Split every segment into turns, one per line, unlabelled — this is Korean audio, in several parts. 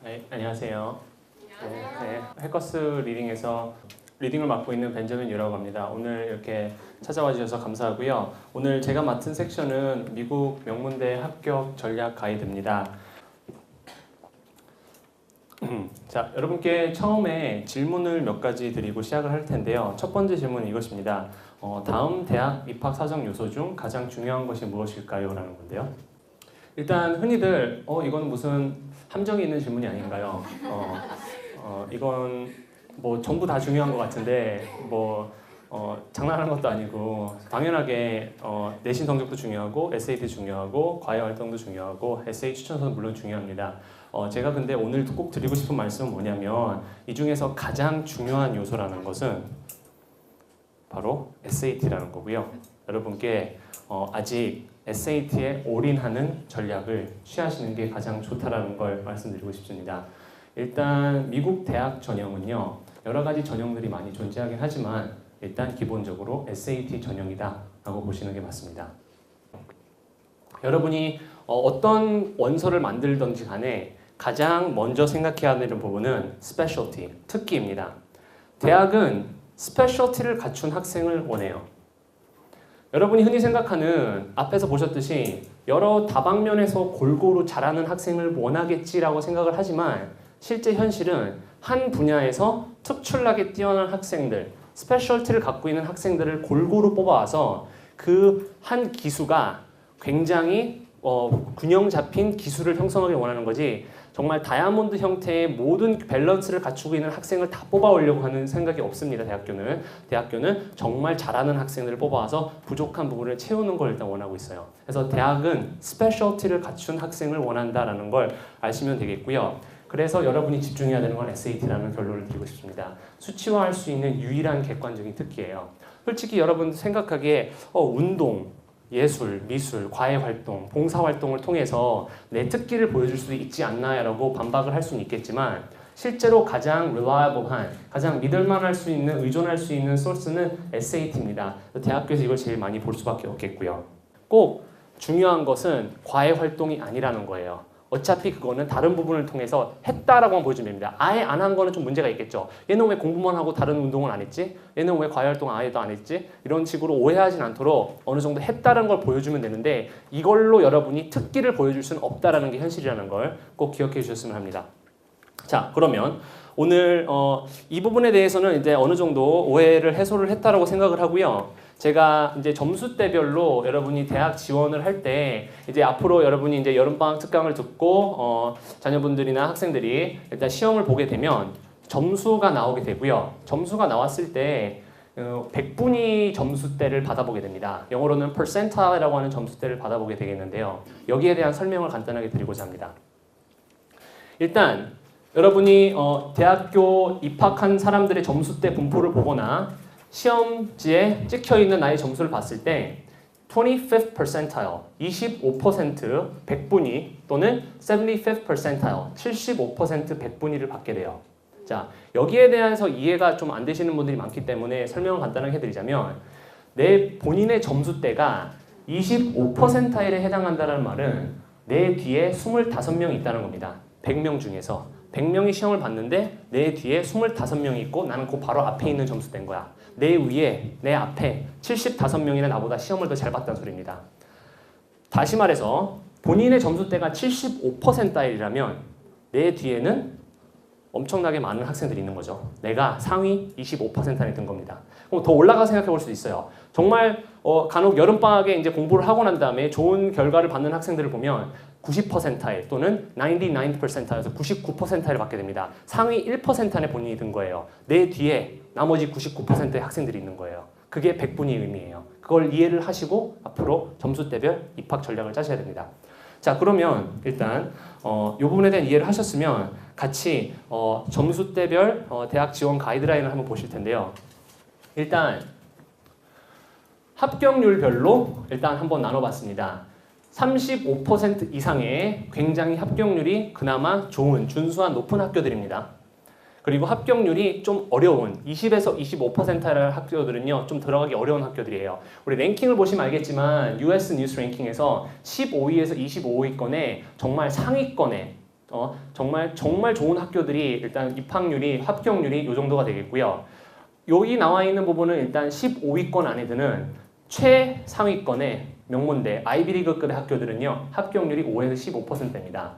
네, 안녕하세요. 네, 해커스 리딩에서 리딩을 맡고 있는 벤저민 유라고 합니다. 오늘 이렇게 찾아와 주셔서 감사하고요. 오늘 제가 맡은 섹션은 미국 명문대 합격 전략 가이드입니다. 자, 여러분께 처음에 질문을 몇 가지 드리고 시작을 할 텐데요. 첫 번째 질문은 이것입니다. 다음 대학 입학 사정 요소 중 가장 중요한 것이 무엇일까요? 라는 건데요. 일단 흔히들 이건 무슨 함정이 있는 질문이 아닌가요? 이건 뭐 전부 다 중요한 것 같은데 장난하는 것도 아니고 당연하게 내신 성적도 중요하고 SAT 중요하고 과외 활동도 중요하고 에세이 추천서도 물론 중요합니다. 제가 근데 오늘 꼭 드리고 싶은 말씀은 뭐냐면 이 중에서 가장 중요한 요소라는 것은 바로 SAT라는 거고요. 여러분께 아직 SAT에 올인하는 전략을 취하시는 게 가장 좋다라는 걸 말씀드리고 싶습니다. 일단 미국 대학 전형은요, 여러 가지 전형들이 많이 존재하긴 하지만 일단 기본적으로 SAT 전형이다 라고 보시는 게 맞습니다. 여러분이 어떤 원서를 만들든지 간에 가장 먼저 생각해야 되는 부분은 specialty, 특기입니다. 대학은 specialty를 갖춘 학생을 원해요. 여러분이 흔히 생각하는 앞에서 보셨듯이 여러 다방면에서 골고루 잘하는 학생을 원하겠지라고 생각을 하지만 실제 현실은 한 분야에서 특출나게 뛰어난 학생들, 스페셜티를 갖고 있는 학생들을 골고루 뽑아와서 그 한 기수가 굉장히 균형 잡힌 기술을 형성하기 원하는 거지 정말 다이아몬드 형태의 모든 밸런스를 갖추고 있는 학생을 다 뽑아오려고 하는 생각이 없습니다. 대학교는 정말 잘하는 학생들을 뽑아와서 부족한 부분을 채우는 걸 일단 원하고 있어요. 그래서 대학은 스페셜티를 갖춘 학생을 원한다라는 걸 아시면 되겠고요. 그래서 여러분이 집중해야 되는 건 SAT라는 결론을 드리고 싶습니다. 수치화할 수 있는 유일한 객관적인 특기예요. 솔직히 여러분 생각하기에 운동, 예술, 미술, 과외활동, 봉사활동을 통해서 내 특기를 보여줄 수도 있지 않나라고 반박을 할 수는 있겠지만 실제로 가장 reliable한, 가장 믿을만할 수 있는, 의존할 수 있는 소스는 SAT입니다. 대학교에서 이걸 제일 많이 볼 수밖에 없겠고요. 꼭 중요한 것은 과외활동이 아니라는 거예요. 어차피 그거는 다른 부분을 통해서 했다라고만 보여주면 됩니다. 아예 안 한 거는 좀 문제가 있겠죠. 얘는 왜 공부만 하고 다른 운동은 안 했지? 얘는 왜 과외활동 아예도 안 했지? 이런 식으로 오해하진 않도록 어느 정도 했다는 걸 보여주면 되는데 이걸로 여러분이 특기를 보여줄 수는 없다라는 게 현실이라는 걸 꼭 기억해 주셨으면 합니다. 자, 그러면 오늘 이 부분에 대해서는 이제 어느 정도 오해를 해소를 했다라고 생각을 하고요. 제가 이제 점수대별로 여러분이 대학 지원을 할 때 이제 앞으로 여러분이 이제 여름방학 특강을 듣고 자녀분들이나 학생들이 일단 시험을 보게 되면 점수가 나오게 되고요. 점수가 나왔을 때 100분위 점수대를 받아보게 됩니다. 영어로는 percentile이라고 하는 점수대를 받아보게 되겠는데요. 여기에 대한 설명을 간단하게 드리고자 합니다. 일단 여러분이 대학교 입학한 사람들의 점수대 분포를 보거나 시험지에 찍혀있는 나의 점수를 봤을 때 25th percentile, 25% 100분위 또는 75th percentile, 75% 100분위를 받게 돼요. 자, 여기에 대해서 이해가 좀 안 되시는 분들이 많기 때문에 설명을 간단하게 해드리자면 내 본인의 점수대가 25%에 해당한다는 말은 내 뒤에 25명이 있다는 겁니다. 100명 중에서 100명이 시험을 봤는데 내 뒤에 25명이 있고 나는 그 바로 앞에 있는 점수대인 거야. 내 위에, 내 앞에 75명이나 나보다 시험을 더 잘 봤다는 소리입니다. 다시 말해서 본인의 점수대가 75%이라면 내 뒤에는 엄청나게 많은 학생들이 있는 거죠. 내가 상위 25% 안에 든 겁니다. 그럼 더 올라가 생각해 볼 수도 있어요. 정말 간혹 여름방학에 이제 공부를 하고 난 다음에 좋은 결과를 받는 학생들을 보면 90%일 또는 99%에서 99%를 받게 됩니다. 상위 1% 안에 본인이 든 거예요. 내 뒤에 나머지 99%의 학생들이 있는 거예요. 그게 100분의 의미예요. 그걸 이해를 하시고 앞으로 점수대별 입학 전략을 짜셔야 됩니다. 자, 그러면 일단 이 부분에 대한 이해를 하셨으면 같이 점수대별 대학 지원 가이드라인을 한번 보실 텐데요. 일단 합격률별로 일단 한번 나눠봤습니다. 35% 이상의 굉장히 합격률이 그나마 좋은, 준수한 높은 학교들입니다. 그리고 합격률이 좀 어려운 20에서 25%의 학교들은요, 좀 들어가기 어려운 학교들이에요. 우리 랭킹을 보시면 알겠지만 US 뉴스 랭킹에서 15위에서 25위권에 정말 상위권에 정말 좋은 학교들이 일단 입학률이 합격률이 이 정도가 되겠고요. 여기 나와 있는 부분은 일단 15위권 안에 드는 최상위권의 명문대 아이비리그급의 학교들은요 합격률이 5에서 15%입니다.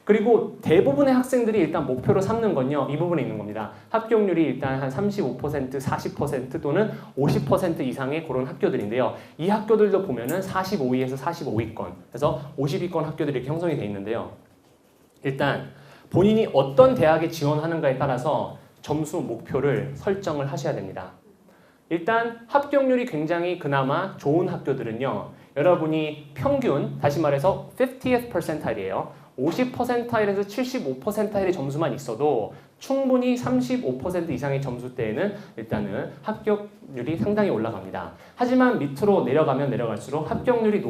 그리고 대부분의 학생들이 일단 목표로 삼는 건요 이 부분에 있는 겁니다. 합격률이 일단 한 35%, 40% 또는 50% 이상의 그런 학교들인데요. 이 학교들도 보면은 45위에서 45위권, 그래서 50위권 학교들이 이렇게 형성이 되어 있는데요. 일단 본인이 어떤 대학에 지원하는가에 따라서 점수 목표를 설정을 하셔야 됩니다. 일단 합격률이 굉장히 그나마 좋은 학교들은요. 여러분이 평균, 다시 말해서 50th percentile이에요. 50%에서 75%의 점수만 있어도 충분히 35% 이상의 점수대에는 일단은 합격률이 상당히 올라갑니다. 하지만 밑으로 내려가면 내려갈수록 합격률이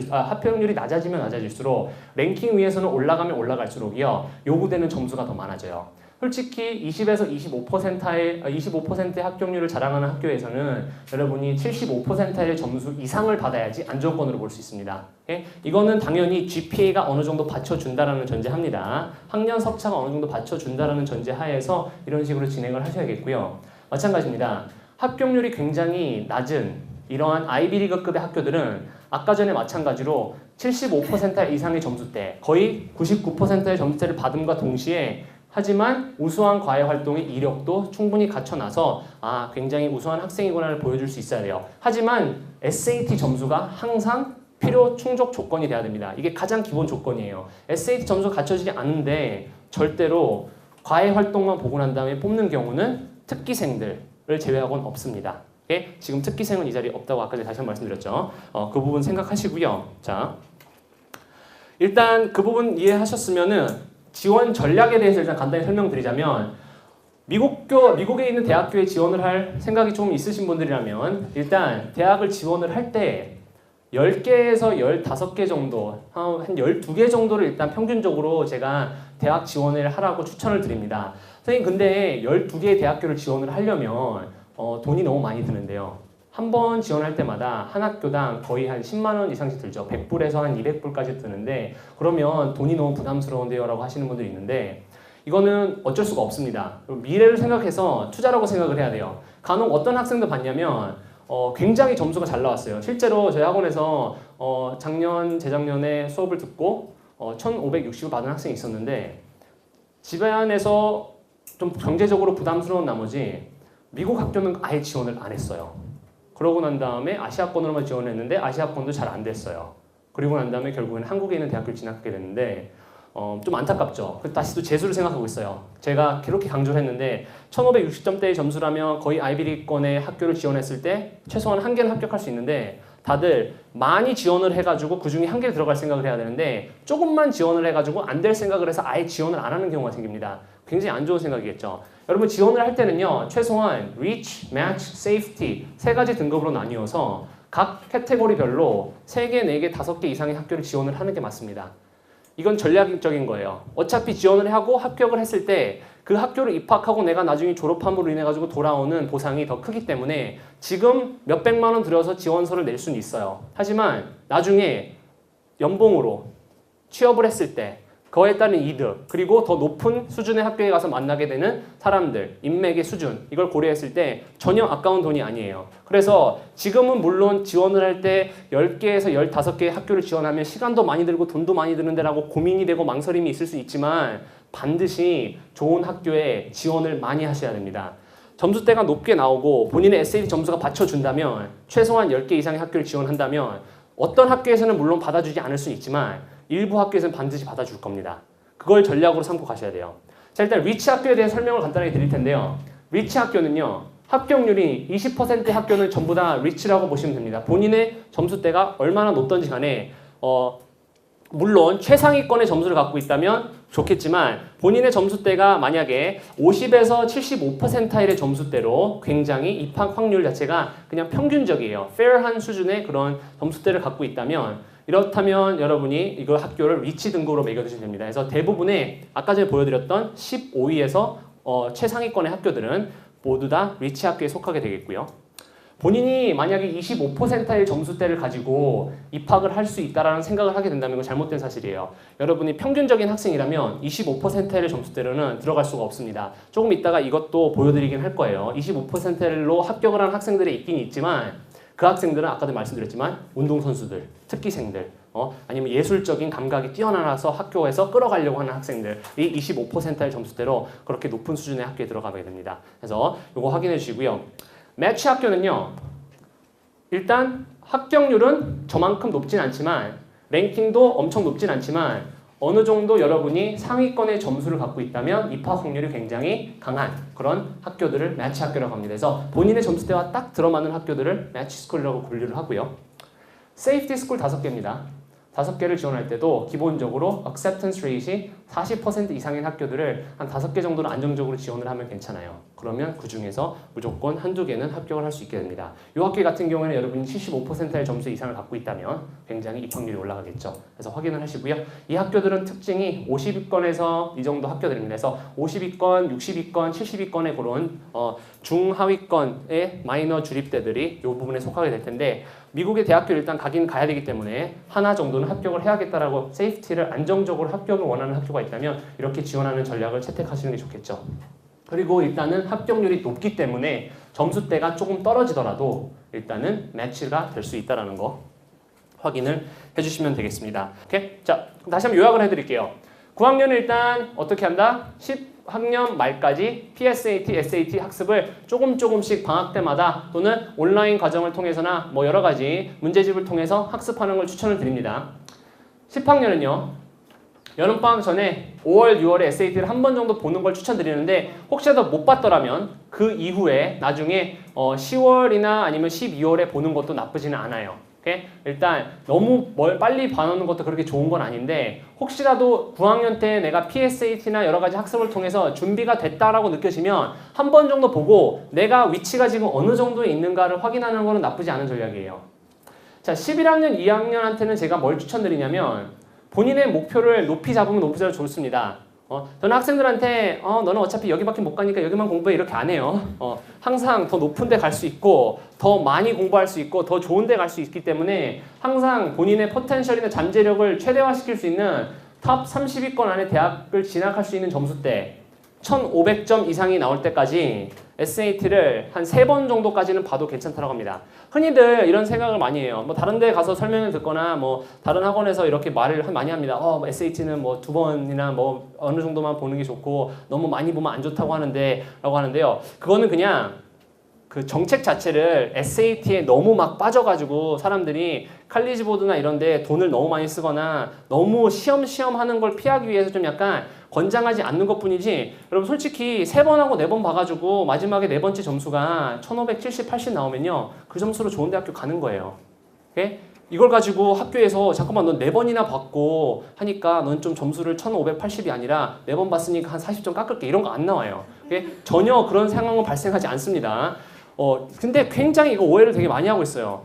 합격률이 낮아지면 낮아질수록 랭킹 위에서는 올라가면 올라갈수록이요 요구되는 점수가 더 많아져요. 솔직히 20에서 25%의 합격률을 자랑하는 학교에서는 여러분이 75%의 점수 이상을 받아야지 안정권으로 볼 수 있습니다. 오케이? 이거는 당연히 GPA가 어느 정도 받쳐준다라는 전제합니다. 학년 석차가 어느 정도 받쳐준다라는 전제하에서 이런 식으로 진행을 하셔야겠고요. 마찬가지입니다. 합격률이 굉장히 낮은 이러한 아이비리그급의 학교들은 아까 전에 마찬가지로 75% 이상의 점수대, 거의 99%의 점수대를 받음과 동시에 하지만 우수한 과외 활동의 이력도 충분히 갖춰놔서 굉장히 우수한 학생이구나를 보여줄 수 있어야 돼요. 하지만 SAT 점수가 항상 필요 충족 조건이 돼야 됩니다. 이게 가장 기본 조건이에요. SAT 점수가 갖춰지지 않은데 절대로 과외 활동만 보고 난 다음에 뽑는 경우는 특기생들을 제외하고는 없습니다. 오케이? 지금 특기생은 이 자리에 없다고 아까 전에 다시 한번 말씀드렸죠. 그 부분 생각하시고요. 자, 일단 그 부분 이해하셨으면은 지원 전략에 대해서 일단 간단히 설명드리자면 미국에 있는 대학교에 지원을 할 생각이 좀 있으신 분들이라면 일단 대학을 지원을 할 때 10개에서 15개 정도, 한 12개 정도를 일단 평균적으로 제가 대학 지원을 하라고 추천을 드립니다. 선생님 근데 12개의 대학교를 지원을 하려면 돈이 너무 많이 드는데요. 한 번 지원할 때마다 한 학교당 거의 한 10만 원 이상씩 들죠. 100불에서 한 200불까지 드는데 그러면 돈이 너무 부담스러운데요 라고 하시는 분들이 있는데 이거는 어쩔 수가 없습니다. 미래를 생각해서 투자라고 생각을 해야 돼요. 간혹 어떤 학생들 봤냐면 굉장히 점수가 잘 나왔어요. 실제로 저희 학원에서 재작년에 수업을 듣고 1,560을 받은 학생이 있었는데 집안에서 좀 경제적으로 부담스러운 나머지 미국 학교는 아예 지원을 안 했어요. 그러고 난 다음에 아시아권으로만 지원했는데 아시아권도 잘 안 됐어요. 그리고 난 다음에 결국엔 한국에 있는 대학교를 진학하게 됐는데 좀 안타깝죠. 다시 또 재수를 생각하고 있어요. 제가 그렇게 강조를 했는데 1560점대의 점수라면 거의 아이비리권의 학교를 지원했을 때 최소한 한 개는 합격할 수 있는데 다들 많이 지원을 해가지고 그 중에 한 개를 들어갈 생각을 해야 되는데 조금만 지원을 해가지고 안 될 생각을 해서 아예 지원을 안 하는 경우가 생깁니다. 굉장히 안 좋은 생각이겠죠. 여러분 지원을 할 때는요. 최소한 Reach, Match, Safety 세 가지 등급으로 나뉘어서 각 카테고리별로 3개, 4개, 5개 이상의 학교를 지원을 하는 게 맞습니다. 이건 전략적인 거예요. 어차피 지원을 하고 합격을 했을 때 그 학교를 입학하고 내가 나중에 졸업함으로 인해 가지고 돌아오는 보상이 더 크기 때문에 지금 몇백만 원 들여서 지원서를 낼 수는 있어요. 하지만 나중에 연봉으로 취업을 했을 때 그거에 따른 이득, 그리고 더 높은 수준의 학교에 가서 만나게 되는 사람들, 인맥의 수준, 이걸 고려했을 때 전혀 아까운 돈이 아니에요. 그래서 지금은 물론 지원을 할 때 10개에서 15개의 학교를 지원하면 시간도 많이 들고 돈도 많이 드는데라고 고민이 되고 망설임이 있을 수 있지만 반드시 좋은 학교에 지원을 많이 하셔야 됩니다. 점수대가 높게 나오고 본인의 SAT 점수가 받쳐준다면 최소한 10개 이상의 학교를 지원한다면 어떤 학교에서는 물론 받아주지 않을 수 있지만 일부 학교에서는 반드시 받아줄 겁니다. 그걸 전략으로 삼고 가셔야 돼요. 자, 일단 리치 학교에 대한 설명을 간단하게 드릴 텐데요. 리치 학교는요. 합격률이 20%의 학교는 전부 다 리치라고 보시면 됩니다. 본인의 점수대가 얼마나 높던지 간에 물론 최상위권의 점수를 갖고 있다면 좋겠지만 본인의 점수대가 만약에 50에서 75%의 점수대로 굉장히 입학 확률 자체가 그냥 평균적이에요. fair한 수준의 그런 점수대를 갖고 있다면 이렇다면 여러분이 이거 학교를 리치 등급으로 매겨두시면 됩니다. 그래서 대부분의 아까 전에 보여드렸던 15위에서 최상위권의 학교들은 모두 다 리치 학교에 속하게 되겠고요. 본인이 만약에 25%의 점수대를 가지고 입학을 할 수 있다라는 생각을 하게 된다면 이거 잘못된 사실이에요. 여러분이 평균적인 학생이라면 25%의 점수대로는 들어갈 수가 없습니다. 조금 이따가 이것도 보여드리긴 할 거예요. 25%로 합격을 한 학생들이 있긴 있지만 그 학생들은 아까도 말씀드렸지만 운동선수들, 특기생들, 아니면 예술적인 감각이 뛰어나서 학교에서 끌어가려고 하는 학생들이 25%의 점수대로 그렇게 높은 수준의 학교에 들어가게 됩니다. 그래서 이거 확인해 주시고요. 매치 학교는요. 일단 합격률은 저만큼 높진 않지만 랭킹도 엄청 높진 않지만 어느 정도 여러분이 상위권의 점수를 갖고 있다면 입학 확률이 굉장히 강한 그런 학교들을 매치 학교라고 합니다. 그래서 본인의 점수대와 딱 들어맞는 학교들을 매치 스쿨이라고 분류를 하고요. 세이프티 스쿨 5개입니다. 5개를 지원할 때도 기본적으로 acceptance rate이 40% 이상인 학교들을 한 5개 정도는 안정적으로 지원을 하면 괜찮아요. 그러면 그 중에서 무조건 한두 개는 합격을 할 수 있게 됩니다. 이 학교 같은 경우에는 여러분이 75%의 점수 이상을 갖고 있다면 굉장히 입학률이 올라가겠죠. 그래서 확인을 하시고요. 이 학교들은 특징이 50위권에서 이 정도 학교들입니다. 그래서 50위권, 60위권, 70위권의 그런 중하위권의 마이너 주립대들이 이 부분에 속하게 될 텐데 미국의 대학교 일단 가긴 가야 되기 때문에 하나 정도는 합격을 해야겠다라고 세이프티를 안정적으로 합격을 원하는 학교가 있다면 이렇게 지원하는 전략을 채택하시는 게 좋겠죠. 그리고 일단은 합격률이 높기 때문에 점수대가 조금 떨어지더라도 일단은 매치가 될 수 있다는 거 확인을 해주시면 되겠습니다. 오케이? 자, 다시 한번 요약을 해드릴게요. 9학년은 일단 어떻게 한다? 10학년 말까지 PSAT, SAT 학습을 조금씩 방학 때마다 또는 온라인 과정을 통해서나 뭐 여러 가지 문제집을 통해서 학습하는 걸 추천을 드립니다. 10학년은요. 여름방학 전에 5월, 6월에 SAT를 한 번 정도 보는 걸 추천드리는데 혹시라도 못 봤더라면 그 이후에 나중에 10월이나 아니면 12월에 보는 것도 나쁘지는 않아요. 오케이? 일단 너무 빨리 봐놓는 것도 그렇게 좋은 건 아닌데 혹시라도 9학년 때 내가 PSAT나 여러 가지 학습을 통해서 준비가 됐다라고 느껴지면 한 번 정도 보고 내가 위치가 지금 어느 정도에 있는가를 확인하는 거는 나쁘지 않은 전략이에요. 자, 11학년, 2학년한테는 제가 뭘 추천드리냐면 본인의 목표를 높이 잡으면 높이 잡으면 좋습니다. 저는 학생들한테 너는 어차피 여기밖에 못 가니까 여기만 공부해 이렇게 안 해요. 항상 더 높은 데 갈 수 있고 더 많이 공부할 수 있고 더 좋은 데 갈 수 있기 때문에 항상 본인의 포텐셜이나 잠재력을 최대화시킬 수 있는 탑 30위권 안에 대학을 진학할 수 있는 점수대 1500점 이상이 나올 때까지 SAT를 한 3번 정도까지는 봐도 괜찮다고 합니다. 흔히들 이런 생각을 많이 해요. 뭐 다른 데 가서 설명을 듣거나 뭐 다른 학원에서 이렇게 말을 많이 합니다. SAT는 뭐 2번이나 뭐 어느 정도만 보는 게 좋고 너무 많이 보면 안 좋다고 라고 하는데요. 그거는 그냥 그 정책 자체를 SAT에 너무 막 빠져가지고 사람들이 칼리지 보드나 이런 데 돈을 너무 많이 쓰거나 너무 시험 하는 걸 피하기 위해서 좀 약간 권장하지 않는 것 뿐이지 여러분 솔직히 3번 하고 4번 봐가지고 마지막에 4번째 점수가 1570, 80 나오면요 그 점수로 좋은 대학교 가는 거예요. 오케이? 이걸 가지고 학교에서 잠깐만 넌 4번이나 봤고 하니까 넌 좀 점수를 1580이 아니라 4번 봤으니까 한 40점 깎을게 이런 거 안 나와요. 오케이? 전혀 그런 상황은 발생하지 않습니다. 근데 굉장히 이거 오해를 되게 많이 하고 있어요.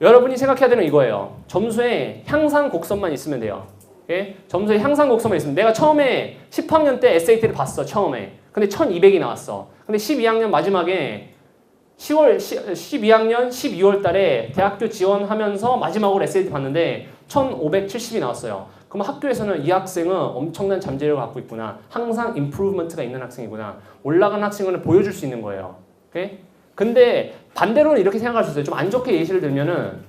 여러분이 생각해야 되는 이거예요. 점수에 향상 곡선만 있으면 돼요. 오케이? 점수에 향상 곡선만 있으면 내가 처음에 10학년 때 SAT를 봤어. 처음에. 근데 1200이 나왔어. 근데 12학년 마지막에 12학년 12월 달에 대학교 지원하면서 마지막으로 SAT 봤는데 1570이 나왔어요. 그럼 학교에서는 이 학생은 엄청난 잠재력을 갖고 있구나. 항상 임프루브먼트가 있는 학생이구나. 올라간 학생을 보여줄 수 있는 거예요. 오케이? 근데 반대로는 이렇게 생각할 수 있어요. 좀 안 좋게 예시를 들면은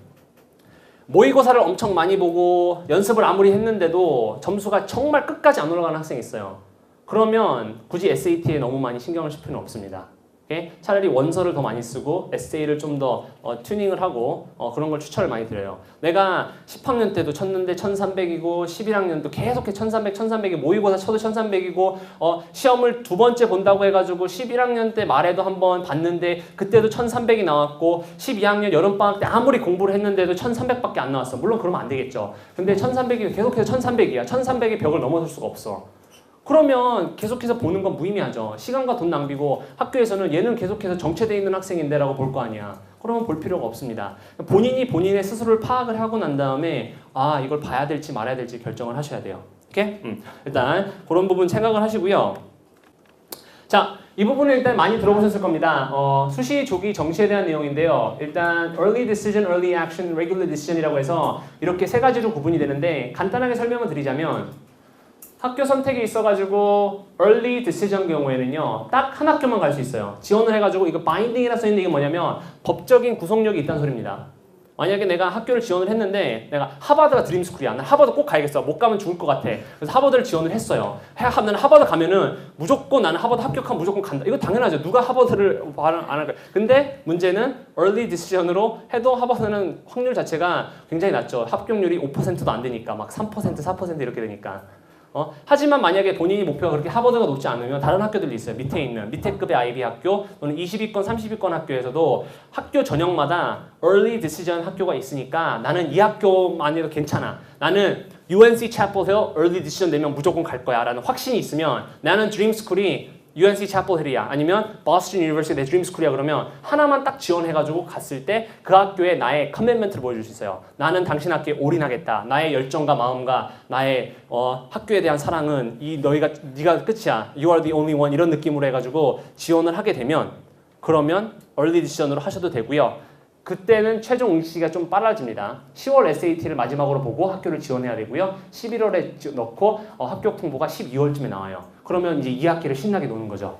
모의고사를 엄청 많이 보고 연습을 아무리 했는데도 점수가 정말 끝까지 안 올라가는 학생이 있어요. 그러면 굳이 SAT에 너무 많이 신경을 쓸 필요는 없습니다. 오케이? 차라리 원서를 더 많이 쓰고 에세이를 좀 더 튜닝을 하고 그런 걸 추천을 많이 드려요. 내가 10학년 때도 쳤는데 1300이고 11학년도 계속해 1300이 모의고사 쳐도 1300이고 시험을 2번째 본다고 해가지고 11학년 때 말에도 한번 봤는데 그때도 1300이 나왔고 12학년 여름방학 때 아무리 공부를 했는데도 1300밖에 안 나왔어. 물론 그러면 안 되겠죠. 근데 1300이 계속해서 1300이야. 1300의 벽을 넘어설 수가 없어. 그러면 계속해서 보는 건 무의미하죠. 시간과 돈 낭비고 학교에서는 얘는 계속해서 정체되어 있는 학생인데 라고 볼 거 아니야. 그러면 볼 필요가 없습니다. 본인이 본인의 스스로를 파악을 하고 난 다음에 이걸 봐야 될지 말아야 될지 결정을 하셔야 돼요. 오케이? 일단 그런 부분 생각을 하시고요. 자, 이 부분은 일단 많이 들어보셨을 겁니다. 수시, 조기, 정시에 대한 내용인데요. 일단 early decision, early action, regular decision이라고 해서 이렇게 세 가지로 구분이 되는데 간단하게 설명을 드리자면 학교 선택이 있어가지고 early decision 경우에는요. 딱 한 학교만 갈 수 있어요. 지원을 해가지고 이거 binding이라 써있는 게 뭐냐면 법적인 구속력이 있다는 소리입니다. 만약에 내가 학교를 지원을 했는데 내가 하버드가 드림스쿨이야. 나 하버드 꼭 가야겠어. 못 가면 죽을 것 같아. 그래서 하버드를 지원을 했어요. 나는 하버드 가면은 무조건 나는 하버드 합격하면 무조건 간다. 이거 당연하죠. 누가 하버드를 안 할까? 근데 문제는 early decision으로 해도 하버드는 확률 자체가 굉장히 낮죠. 합격률이 5%도 안 되니까 막 3%, 4% 이렇게 되니까. 하지만 만약에 본인이 목표가 그렇게 하버드가 높지 않으면 다른 학교들이 있어요. 밑에 있는 밑에 급의 아이비 학교 또는 20위권, 30위권 학교에서도 학교 전형마다 early decision 학교가 있으니까 나는 이 학교만이라도 괜찮아. 나는 UNC 채플힐 early decision 내면 무조건 갈 거야 라는 확신이 있으면 나는 드림스쿨이 UNC 채플힐이야 아니면 보스턴 유니버시티 내 드림스쿨이야 그러면 하나만 딱 지원해가지고 갔을 때 그 학교에 나의 커밋먼트를 보여줄 수 있어요. 나는 당신 학교에 올인하겠다. 나의 열정과 마음과 나의 학교에 대한 사랑은 네가 끝이야. You are the only one 이런 느낌으로 해가지고 지원을 하게 되면 그러면 early decision으로 하셔도 되고요. 그때는 최종 응시가 좀 빨라집니다. 10월 SAT를 마지막으로 보고 학교를 지원해야 되고요. 11월에 넣고 합격 통보가 12월쯤에 나와요. 그러면 이제 2학기를 신나게 노는 거죠.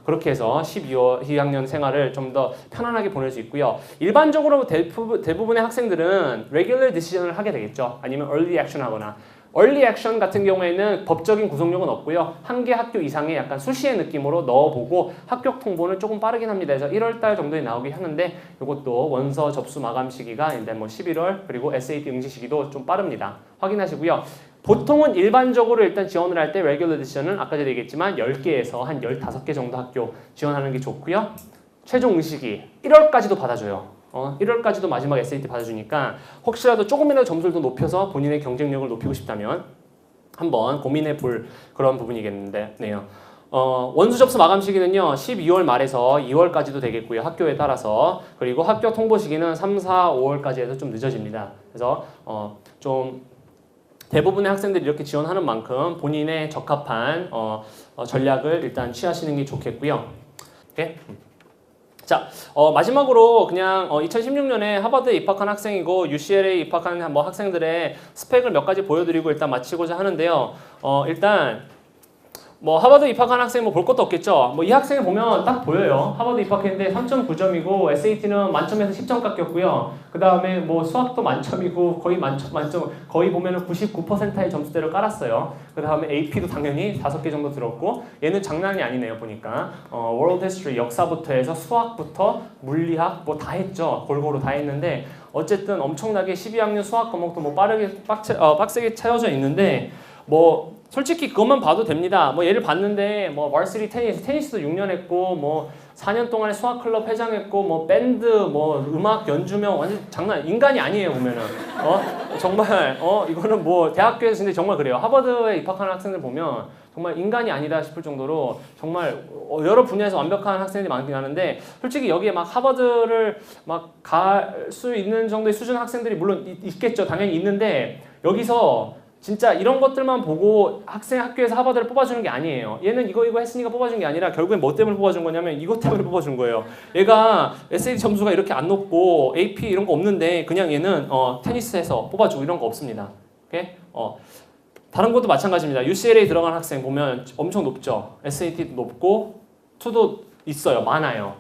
그렇게 해서 2학년 생활을 좀 더 편안하게 보낼 수 있고요. 일반적으로 대부분의 학생들은 regular decision을 하게 되겠죠. 아니면 early action 하거나 early action 같은 경우에는 법적인 구속력은 없고요. 한 개 학교 이상의 약간 수시의 느낌으로 넣어보고 합격 통보는 조금 빠르긴 합니다. 그래서 1월달 정도에 나오긴 하는데 이것도 원서 접수 마감 시기가 일단 뭐 11월 그리고 SAT 응시 시기도 좀 빠릅니다. 확인하시고요. 보통은 일반적으로 일단 지원을 할 때 regular decision은 아까 전에 얘기했지만 10개에서 한 15개 정도 학교 지원하는 게 좋고요. 최종 응시기 1월까지도 받아줘요. 1월까지도 마지막 SAT 받아주니까 혹시라도 조금이라도 점수를 더 높여서 본인의 경쟁력을 높이고 싶다면 한번 고민해 볼 그런 부분이겠는데요. 원서 접수 마감 시기는요 12월 말에서 2월까지도 되겠고요 학교에 따라서 그리고 합격 통보 시기는 3, 4, 5월까지 해서 좀 늦어집니다. 그래서 좀 대부분의 학생들이 이렇게 지원하는 만큼 본인의 적합한 전략을 일단 취하시는 게 좋겠고요. 오케이? 자, 마지막으로 그냥 2016년에 하버드에 입학한 학생이고 UCLA에 입학한 뭐 학생들의 스펙을 몇 가지 보여드리고 일단 마치고자 하는데요. 일단 뭐 하버드 입학한 학생 뭐 볼 것도 없겠죠. 뭐 이 학생을 보면 딱 보여요. 하버드 입학했는데 3.9점이고 SAT는 만점에서 10점 깎였고요. 그 다음에 뭐 수학도 만점이고 거의 만점 거의 보면은 99%의 점수대를 깔았어요. 그 다음에 AP도 당연히 5개 정도 들었고 얘는 장난이 아니네요 보니까 World History 역사부터 해서 수학부터 물리학 뭐 다 했죠. 골고루 다 했는데 어쨌든 엄청나게 12학년 수학 과목도 뭐 빡세게 채워져 있는데 뭐 솔직히 그것만 봐도 됩니다. 뭐 얘를 봤는데 뭐 varsity 테니스도 6년 했고 뭐 4년 동안에 수학 클럽 회장했고 뭐 밴드 뭐 음악 연주명 완전 장난 인간이 아니에요 보면은 정말 이거는 뭐 대학교에서 근데 정말 그래요. 하버드에 입학하는 학생들 보면 정말 인간이 아니다 싶을 정도로 정말 여러 분야에서 완벽한 학생들이 많긴 하는데 솔직히 여기에 막 하버드를 막 갈 수 있는 정도의 수준 학생들이 물론 있겠죠. 당연히 있는데 여기서 진짜 이런 것들만 보고 학교에서 하버드를 뽑아주는 게 아니에요. 얘는 이거 했으니까 뽑아준 게 아니라 결국엔 뭐 때문에 뽑아준 거냐면 이것 때문에 뽑아준 거예요. 얘가 SAT 점수가 이렇게 안 높고 AP 이런 거 없는데 그냥 얘는 테니스에서 뽑아주고 이런 거 없습니다. 오케이? 다른 것도 마찬가지입니다. UCLA 들어간 학생 보면 엄청 높죠. SAT도 높고 2도 있어요. 많아요.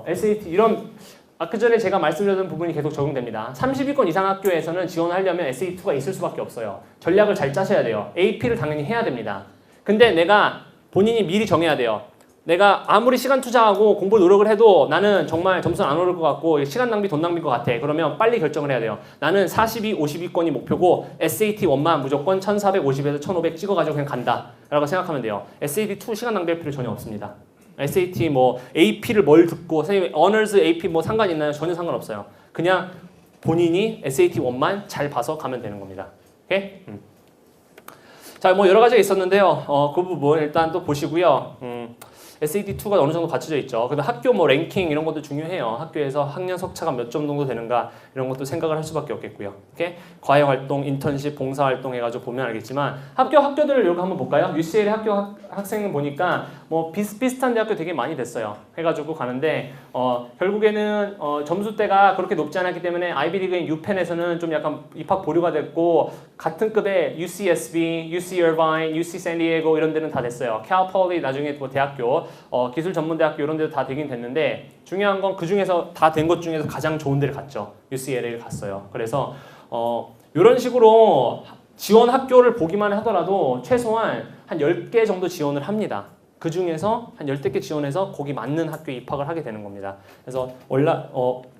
SAT 이런 아까 전에 제가 말씀드렸던 부분이 계속 적용됩니다. 30위권 이상 학교에서는 지원하려면 SAT2가 있을 수밖에 없어요. 전략을 잘 짜셔야 돼요. AP를 당연히 해야 됩니다. 근데 내가 본인이 미리 정해야 돼요. 내가 아무리 시간 투자하고 공부 노력을 해도 나는 정말 점수는 안 오를 것 같고 시간 낭비, 돈 낭비일 것 같아. 그러면 빨리 결정을 해야 돼요. 나는 42, 50위권이 목표고 SAT1만 무조건 1450에서 1500 찍어가지고 그냥 간다. 라고 생각하면 돼요. SAT2 시간 낭비할 필요 전혀 없습니다. SAT 뭐 AP를 뭘 듣고 선생님 Honors AP 뭐 상관 있나요? 전혀 상관없어요. 그냥 본인이 SAT1만 잘 봐서 가면 되는 겁니다. 오케이? 자, 뭐 여러 가지가 있었는데요. 그 부분 일단 또 보시고요. SAT2가 어느 정도 갖춰져 있죠. 근데 학교 뭐 랭킹 이런 것도 중요해요. 학교에서 학년 석차가 몇 점 정도 되는가 이런 것도 생각을 할 수밖에 없겠고요. 이렇게 과외활동, 인턴십, 봉사활동 해가지고 보면 알겠지만 학교들을 이렇게 한번 볼까요? UCL의 학생 보니까 뭐 비슷비슷한 대학교 되게 많이 됐어요. 해가지고 가는데 결국에는 점수대가 그렇게 높지 않았기 때문에 아이비리그인 유펜에서는 좀 약간 입학 보류가 됐고 같은 급의 UCSB, UC Irvine, UC 샌디에고 이런 데는 다 됐어요. cal poly 나중에 뭐 대학교, 기술 전문 대학교 이런 데도 다 되긴 됐는데 중요한 건 그 중에서 다 된 것 중에서 가장 좋은 데를 갔죠. UCLA를 갔어요. 그래서 이런 식으로 지원 학교를 보기만 하더라도 최소한 한 10개 정도 지원을 합니다. 그 중에서 한 10개 지원해서 거기 맞는 학교에 입학을 하게 되는 겁니다. 그래서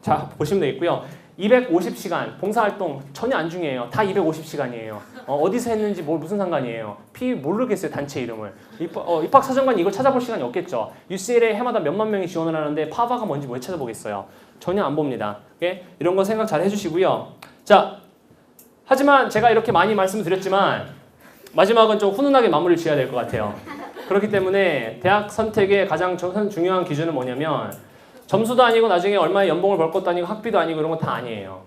자 보시면 되겠고요. 250시간 봉사활동 전혀 안 중요해요. 다 250시간이에요. 어디서 했는지 무슨 상관이에요. 모르겠어요. 단체 이름을. 입학사정관 이걸 찾아볼 시간이 없겠죠. UCLA 해마다 몇만 명이 지원을 하는데 파바가 뭔지 왜 찾아보겠어요. 전혀 안 봅니다. 오케이? 이런 거 생각 잘 해주시고요. 자, 하지만 제가 이렇게 많이 말씀을 드렸지만 마지막은 좀 훈훈하게 마무리를 지어야 될 것 같아요. 그렇기 때문에 대학 선택의 가장 중요한 기준은 뭐냐면 점수도 아니고 나중에 얼마의 연봉을 벌 것도 아니고 학비도 아니고 이런 건 다 아니에요.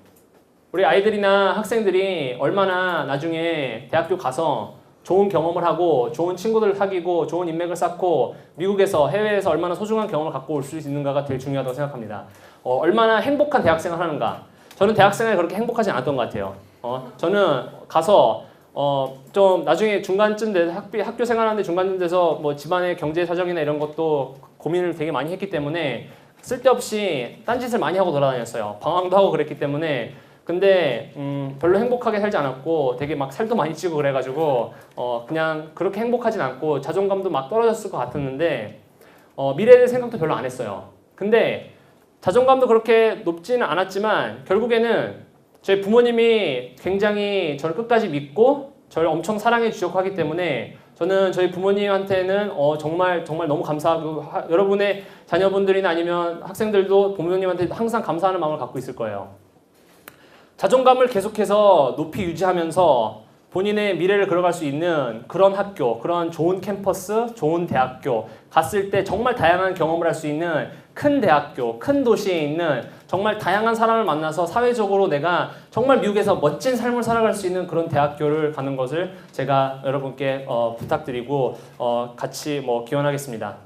우리 아이들이나 학생들이 얼마나 나중에 대학교 가서 좋은 경험을 하고 좋은 친구들을 사귀고 좋은 인맥을 쌓고 미국에서 해외에서 얼마나 소중한 경험을 갖고 올 수 있는가가 되게 중요하다고 생각합니다. 얼마나 행복한 대학생을 하는가. 저는 대학생활이 그렇게 행복하지 않았던 것 같아요. 저는 가서 좀 나중에 중간쯤 돼서 학교 생활하는데 중간쯤 돼서 뭐 집안의 경제 사정이나 이런 것도 고민을 되게 많이 했기 때문에 쓸데없이 딴짓을 많이 하고 돌아다녔어요. 방황도 하고 그랬기 때문에 근데 별로 행복하게 살지 않았고 되게 막 살도 많이 찌고 그래가지고 그냥 그렇게 행복하진 않고 자존감도 막 떨어졌을 것 같았는데 미래에 대해 생각도 별로 안 했어요. 근데 자존감도 그렇게 높지는 않았지만 결국에는 저희 부모님이 굉장히 저를 끝까지 믿고 저를 엄청 사랑해 주셨고 하기 때문에 저는 저희 부모님한테는 정말 너무 감사하고 여러분의 자녀분들이나 아니면 학생들도 부모님한테 항상 감사하는 마음을 갖고 있을 거예요. 자존감을 계속해서 높이 유지하면서 본인의 미래를 걸어갈 수 있는 그런 학교, 그런 좋은 캠퍼스, 좋은 대학교 갔을 때 정말 다양한 경험을 할 수 있는 큰 대학교, 큰 도시에 있는 정말 다양한 사람을 만나서 사회적으로 내가 정말 미국에서 멋진 삶을 살아갈 수 있는 그런 대학교를 가는 것을 제가 여러분께 부탁드리고 같이 기원하겠습니다.